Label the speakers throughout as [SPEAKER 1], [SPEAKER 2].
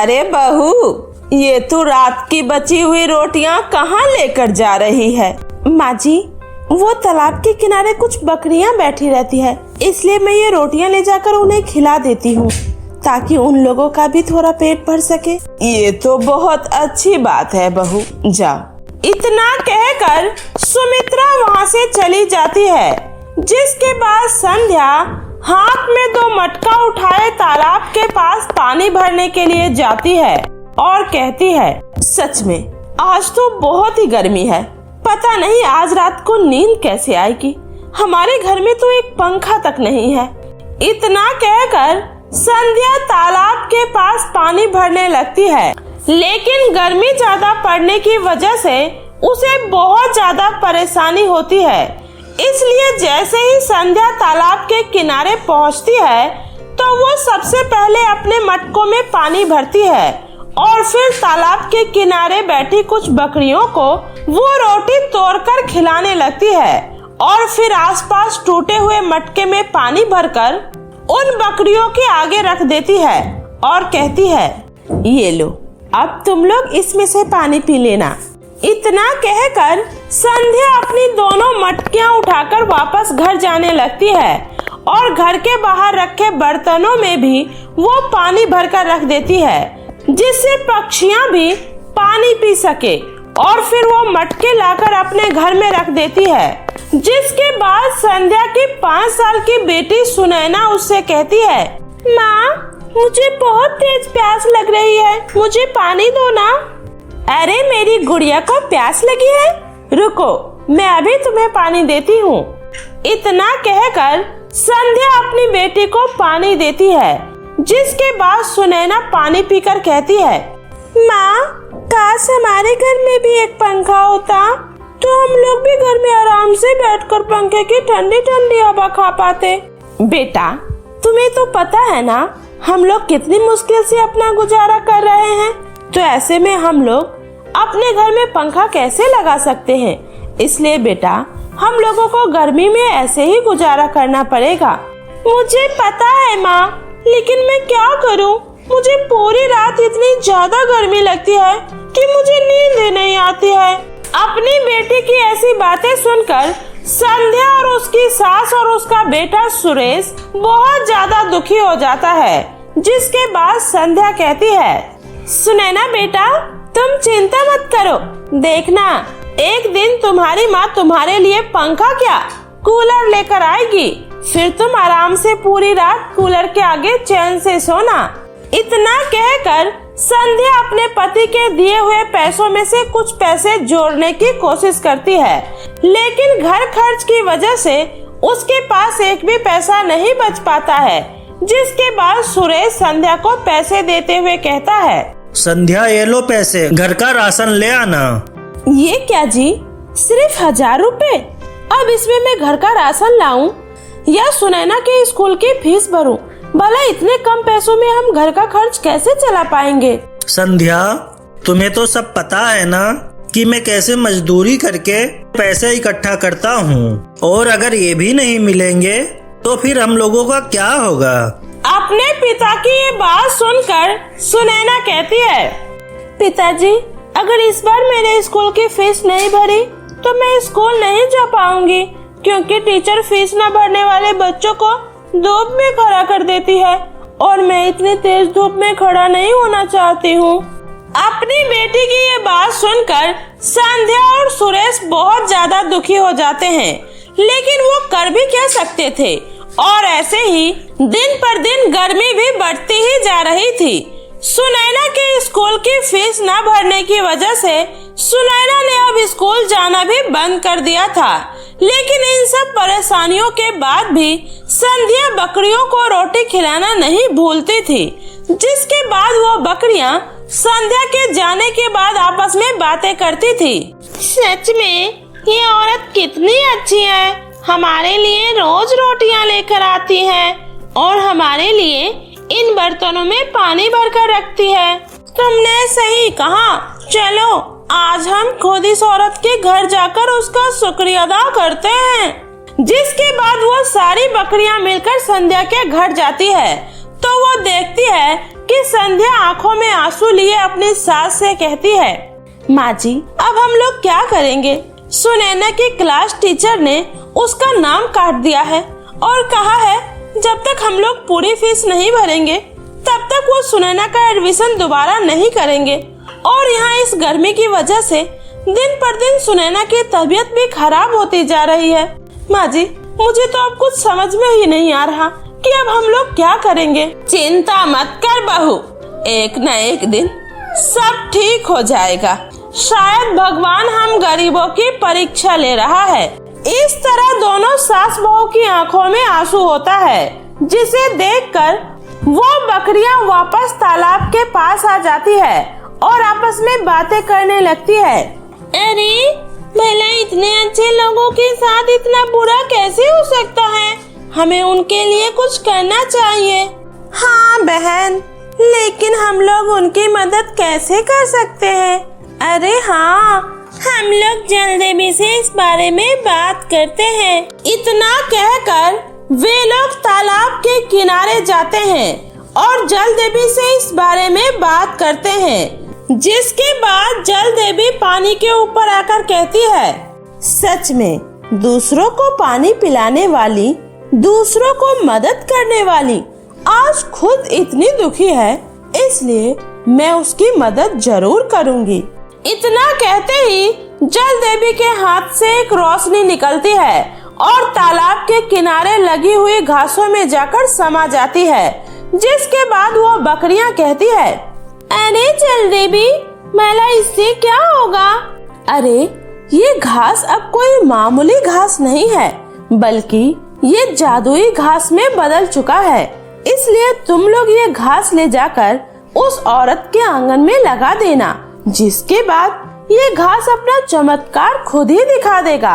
[SPEAKER 1] अरे बहू, ये तू रात की बची हुई रोटियां कहाँ लेकर जा रही है?
[SPEAKER 2] माँ जी, वो तालाब के किनारे कुछ बकरियां बैठी रहती है, इसलिए मैं ये रोटियां ले जाकर उन्हें खिला देती हूँ ताकि उन लोगों का भी थोड़ा पेट भर सके।
[SPEAKER 1] ये तो बहुत अच्छी बात है बहू, जाओ।
[SPEAKER 2] इतना कहकर सुमित्रा वहाँ से चली जाती है, जिसके बाद संध्या हाथ में 2 मटका उठाए तालाब के पास पानी भरने के लिए जाती है और कहती है,
[SPEAKER 1] सच में आज तो बहुत ही गर्मी है, पता नहीं आज रात को नींद कैसे आएगी। हमारे घर में तो एक पंखा तक नहीं है।
[SPEAKER 2] इतना कहकर संध्या तालाब के पास पानी भरने लगती है, लेकिन गर्मी ज्यादा पड़ने की वजह से उसे बहुत ज्यादा परेशानी होती है। इसलिए जैसे ही संध्या तालाब के किनारे पहुंचती है तो वो सबसे पहले अपने मटकों में पानी भरती है और फिर तालाब के किनारे बैठी कुछ बकरियों को वो रोटी तोड़कर खिलाने लगती है और फिर आसपास टूटे हुए मटके में पानी भरकर उन बकरियों के आगे रख देती है और कहती है,
[SPEAKER 1] ये लो,
[SPEAKER 2] अब तुम लोग इसमें से पानी पी लेना। इतना कहकर संध्या अपनी दोनों मटकियां उठाकर वापस घर जाने लगती है और घर के बाहर रखे बर्तनों में भी वो पानी भरकर रख देती है, जिससे पक्षियां भी पानी पी सके। और फिर वो मटके लाकर अपने घर में रख देती है। जिसके बाद संध्या की 5 साल की बेटी सुनैना उससे कहती है, माँ, मुझे बहुत तेज प्यास लग रही है, मुझे पानी दो ना।
[SPEAKER 1] अरे मेरी गुड़िया को प्यास लगी है, रुको मैं अभी तुम्हें पानी देती हूँ।
[SPEAKER 2] इतना कहकर संध्या अपनी बेटी को पानी देती है, जिसके बाद सुनैना पानी पीकर कहती है, माँ, काश हमारे घर में भी एक पंखा होता तो हम लोग भी घर में आराम से बैठकर पंखे की ठंडी ठंडी हवा खा पाते।
[SPEAKER 1] बेटा, तुम्हें तो पता है ना हम लोग कितनी मुश्किल से अपना गुजारा कर रहे हैं, तो ऐसे में हम लोग अपने घर में पंखा कैसे लगा सकते हैं? इसलिए बेटा, हम लोगों को गर्मी में ऐसे ही गुजारा करना पड़ेगा।
[SPEAKER 2] मुझे पता है माँ, लेकिन मैं क्या करूँ? मुझे पूरी रात इतनी ज्यादा गर्मी लगती है कि मुझे नींद ही नहीं आती है। अपनी बेटी की ऐसी बातें सुनकर संध्या और उसकी सास और उसका बेटा सुरेश बहुत ज्यादा दुखी हो जाता है। जिसके बाद संध्या कहती है, सुनैना बेटा, तुम चिंता मत करो, देखना एक दिन तुम्हारी माँ तुम्हारे लिए पंखा क्या कूलर लेकर आएगी, फिर तुम आराम से पूरी रात कूलर के आगे चैन से सोना। इतना कहकर संध्या अपने पति के दिए हुए पैसों में से कुछ पैसे जोड़ने की कोशिश करती है, लेकिन घर खर्च की वजह से उसके पास एक भी पैसा नहीं बच पाता है। जिसके बाद सुरेश संध्या को पैसे देते हुए कहता है,
[SPEAKER 3] संध्या, ये लो पैसे, घर का राशन ले आना।
[SPEAKER 1] ये क्या जी, सिर्फ 1000 रुपए? अब इसमें मैं घर का राशन लाऊं या सुनैना के स्कूल की फीस भरूं? भला इतने कम पैसों में हम घर का खर्च कैसे चला पाएंगे?
[SPEAKER 3] संध्या, तुम्हें तो सब पता है ना कि मैं कैसे मजदूरी करके पैसे इकट्ठा करता हूँ, और अगर ये भी नहीं मिलेंगे तो फिर हम लोगों का क्या होगा?
[SPEAKER 2] अपने पिता की ये बात सुनकर सुनैना कहती है, पिताजी, अगर इस बार मैंने स्कूल की फीस नहीं भरी तो मैं स्कूल नहीं जा पाऊंगी, क्योंकि टीचर फीस न भरने वाले बच्चों को धूप में खड़ा कर देती है और मैं इतनी तेज धूप में खड़ा नहीं होना चाहती हूँ। अपनी बेटी की ये बात सुनकर संध्या और सुरेश बहुत ज्यादा दुखी हो जाते हैं, लेकिन वो कर भी क्या सकते थे। और ऐसे ही दिन पर दिन गर्मी भी बढ़ती ही जा रही थी। सुनैना के स्कूल की फीस न भरने की वजह से सुनैना ने अब स्कूल जाना भी बंद कर दिया था। लेकिन इन सब परेशानियों के बाद भी संध्या बकरियों को रोटी खिलाना नहीं भूलती थी। जिसके बाद वो बकरियां संध्या के जाने के बाद आपस में बातें करती थी, सच में ये औरत कितनी अच्छी है, हमारे लिए रोज रोटियां लेकर आती है और हमारे लिए इन बर्तनों में पानी भरकर रखती है। तुमने सही कहा, चलो आज हम खुद इस औरत के घर जाकर उसका शुक्रिया अदा करते हैं। जिसके बाद वो सारी बकरियां मिलकर संध्या के घर जाती है तो वो देखती है कि संध्या
[SPEAKER 1] संध्या आंखों में आंसू लिए अपनी सास से कहती है, माँ जी अब हम लोग क्या करेंगे? सुनैना की क्लास टीचर ने उसका नाम काट दिया है और कहा है जब तक हम लोग पूरी फीस नहीं भरेंगे तब तक वो सुनैना का एडमिशन दोबारा नहीं करेंगे। और यहाँ इस गर्मी की वजह से दिन पर दिन सुनैना की तबीयत भी खराब होती जा रही है। माँ जी मुझे तो अब कुछ समझ में ही नहीं आ रहा कि अब हम लोग क्या करेंगे। चिंता मत कर बहू, एक न एक दिन सब ठीक हो जाएगा। शायद भगवान हम गरीबों की परीक्षा ले रहा है। इस तरह दोनों सास बहू की आंखों में आंसू होता है, जिसे देखकर वो बकरियां वापस तालाब के पास आ जाती है और आपस में बातें करने लगती है। अरे भला इतने अच्छे लोगों के साथ इतना बुरा कैसे हो सकता है? हमें उनके लिए कुछ करना चाहिए। हाँ बहन, लेकिन हम लोग उनकी मदद कैसे कर सकते हैं? अरे हाँ, हम लोग जलदेवी से इस बारे में बात करते हैं। इतना कहकर वे लोग तालाब के किनारे जाते हैं और जलदेवी से इस बारे में बात करते हैं, जिसके बाद जलदेवी पानी के ऊपर आकर कहती है, सच में दूसरों को पानी पिलाने वाली, दूसरों को मदद करने वाली आज खुद इतनी दुखी है, इसलिए मैं उसकी मदद जरूर करूंगी। इतना कहते ही जलदेवी के हाथ से एक रोशनी निकलती है और तालाब के किनारे लगी हुई घासों में जाकर समा जाती है, जिसके बाद वो बकरियां कहती है, अरे जलदेवी मैला इससे क्या होगा? अरे ये घास अब कोई मामूली घास नहीं है, बल्कि ये जादुई घास में बदल चुका है। इसलिए तुम लोग ये घास ले जाकर उस औरत के आंगन में लगा देना, जिसके बाद ये घास अपना चमत्कार खुद ही दिखा देगा।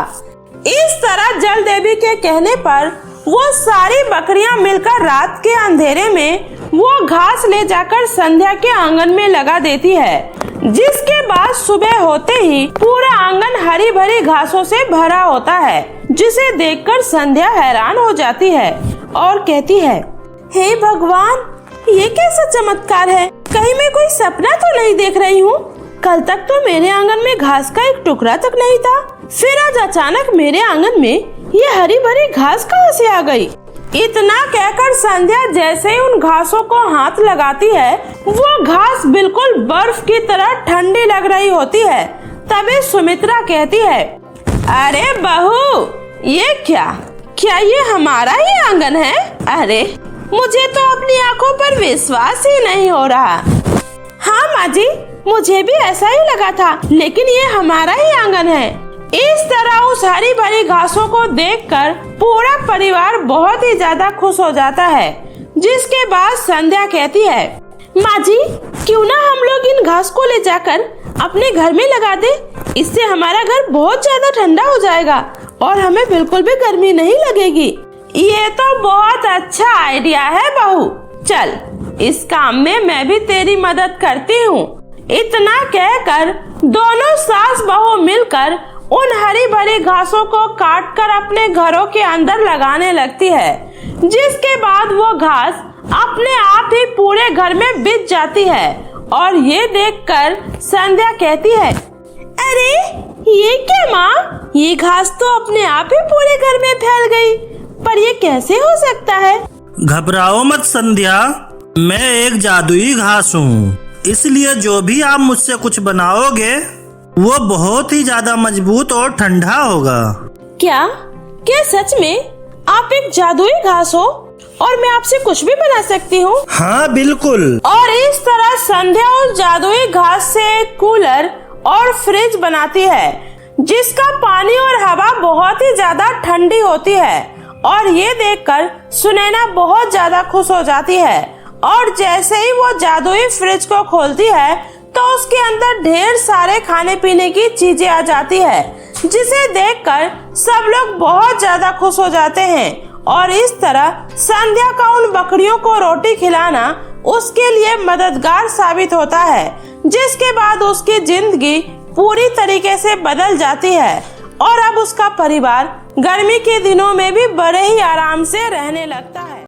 [SPEAKER 1] इस तरह जलदेवी के कहने पर वो सारी बकरियां मिलकर रात के अंधेरे में वो घास ले जाकर संध्या के आंगन में लगा देती है, जिसके बाद सुबह होते ही पूरा आंगन हरी भरी घासों से भरा होता है, जिसे देखकर संध्या हैरान हो जाती है और कहती है, हे भगवान ये कैसा चमत्कार है? कहीं मैं कोई सपना तो नहीं देख रही हूँ? कल तक तो मेरे आंगन में घास का एक टुकड़ा तक नहीं था, फिर आज अचानक मेरे आंगन में ये हरी भरी घास कहाँ से आ गई? इतना कहकर संध्या जैसे ही उन घासों को हाथ लगाती है, वो घास बिल्कुल बर्फ की तरह ठंडी लग रही होती है। तभी सुमित्रा कहती है, अरे बहू ये क्या ये हमारा ही आंगन है? अरे मुझे तो अपनी आंखों पर विश्वास ही नहीं हो रहा। हाँ माँ जी, मुझे भी ऐसा ही लगा था, लेकिन ये हमारा ही आंगन है। इस तरह उस हरी भरी घासों को देखकर पूरा परिवार बहुत ही ज्यादा खुश हो जाता है, जिसके बाद संध्या कहती है, माँ जी क्यों ना हम लोग इन घास को ले जाकर अपने घर में लगा दे? इससे हमारा घर बहुत ज्यादा ठंडा हो जाएगा और हमें बिल्कुल भी गर्मी नहीं लगेगी। ये तो बहुत अच्छा आइडिया है बहू, चल इस काम में मैं भी तेरी मदद करती हूँ। इतना कहकर दोनों सास बहू मिलकर उन हरी भरी घासों को काटकर अपने घरों के अंदर लगाने लगती है, जिसके बाद वो घास अपने आप ही पूरे घर में बिछ जाती है। और ये देखकर संध्या कहती है, अरे ये क्या माँ, ये घास तो अपने आप ही पूरे घर में फैल गई, पर ये कैसे हो सकता है?
[SPEAKER 3] घबराओ मत संध्या, मैं एक जादुई घास हूँ, इसलिए जो भी आप मुझसे कुछ बनाओगे वो बहुत ही ज्यादा मजबूत और ठंडा होगा।
[SPEAKER 1] क्या सच में आप एक जादुई घास हो और मैं आपसे कुछ भी बना सकती हूँ?
[SPEAKER 3] हाँ बिल्कुल।
[SPEAKER 1] और इस तरह संध्या उस जादुई घास से एक कूलर और फ्रिज बनाती है, जिसका पानी और हवा बहुत ही ज्यादा ठंडी होती है। और ये देखकर सुनैना बहुत ज्यादा खुश हो जाती है और जैसे ही वो जादुई फ्रिज को खोलती है तो उसके अंदर ढेर सारे खाने पीने की चीजें आ जाती है, जिसे देखकर सब लोग बहुत ज्यादा खुश हो जाते हैं। और इस तरह संध्या का उन बकरियों को रोटी खिलाना उसके लिए मददगार साबित होता है, जिसके बाद उसकी जिंदगी पूरी तरीके से बदल जाती है और अब उसका परिवार गर्मी के दिनों में भी बड़े ही आराम से रहने लगता है।